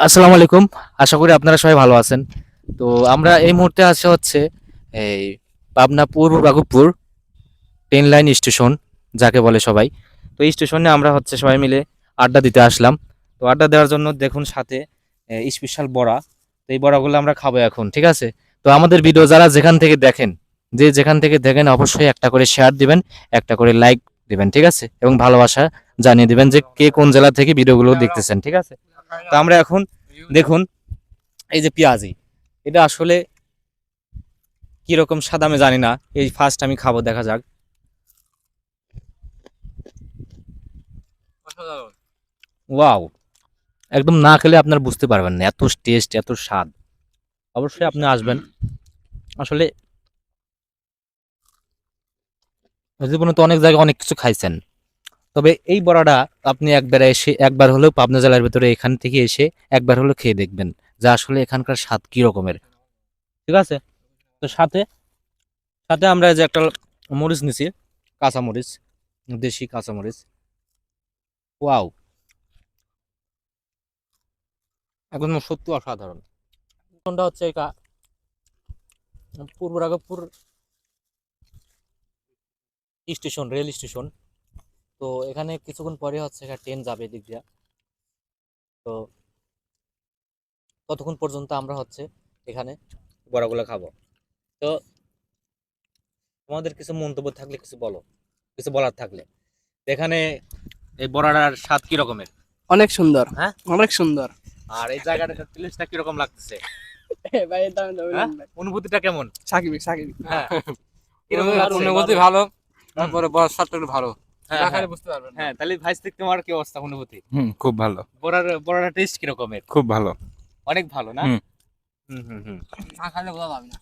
আসসালামু আলাইকুম। আশা করি আপনারা সবাই ভালো আছেন। তো আমরা এই মুহূর্তে আছি হচ্ছে এই পাবনা পূর্ব রাঘবপুর ট্রেন লাইন স্টেশন যাকে বলে সবাই। তো এই স্টেশনে আমরা হচ্ছে সবাই মিলে আড্ডা দিতে আসলাম। তো আড্ডা দেওয়ার জন্য দেখুন সাথে স্পেশাল বড়া। তো এই বড়াগুলো আমরা খাবো এখন, ঠিক আছে? তো আমাদের ভিডিও যারা যেখান থেকে দেখেন, যে যেখান থেকে দেখেন অবশ্যই একটা করে শেয়ার দিবেন, একটা করে লাইক দিবেন, ঠিক আছে? এবং ভালোবাসা জানিয়ে দিবেন যে কে কোন জেলা থেকে ভিডিওগুলো দেখতেছেন, ঠিক আছে? তো আমরা এখন দেখুন এই যে পেঁয়াজি, এটা আসলে কিরকম স্বাদ আমি জানি না, এই ফার্স্ট আমি খাবো, দেখা যাক। ওয়াও, একদম না খেলে আপনার বুঝতে পারবেন না এত টেস্ট, এত স্বাদ। অবশ্যই আপনি আসবেন। আসলে জীবনে তো অনেক জায়গায় অনেক কিছু খাইছেন, তবে এই বড়াটা আপনি একবার হলেও পাবনা জেলার ভিতরে এখান থেকে এসে একবার হলেও খেয়ে দেখবেন যে আসলে এখানকার স্বাদ কি রকমের, ঠিক আছে? তো সাথে সাথে আমরা যে একটা মরিচ নিছি, কাঁচা মরিচ, দেশি কাঁচা মরিচ। ওয়াও, একদম সত্যি অসাধারণ। কোনটা হচ্ছে পূর্ব রাঘবপুর স্টেশন, রেল স্টেশন। তো এখানে কিছুক্ষণ পরে হচ্ছে একটা ট্রেন যাবে এদিক দিয়া। তো ততক্ষণ পর্যন্ত আমরা হচ্ছে এখানে বড়াগুলো খাবো। তো তোমাদের কিছু মন্তব্য থাকলে কিছু বলো, কিছু বলার থাকলে। এখানে এই বড়াটার স্বাদ কি রকমের? অনেক সুন্দর, হ্যাঁ, অনেক সুন্দর। আর এই জায়গাটার প্লেসটা কি রকম লাগতেছে? ভাই এর দাম দাও হ্যাঁ, ভাই। অনুভূতিটা কেমন? সাকিব সাকিব। হ্যাঁ, কিরকম লাগছে? অনুভূতি ভালো, তারপরে বড় স্বাদটা একটু ভালো। হ্যাঁ, না হ্যাঁ, খাইলে বুঝতে পারবেন না। হ্যাঁ, তাহলে ভাইস থেকে তোমার কি অবস্থা, অনুভূতি? খুব ভালো, বড়াটা টেস্ট কি রকমের? খুব ভালো। অনেক ভালো না? হুম। হুম হুম হুম। না খাইলে বোঝা যাবে না।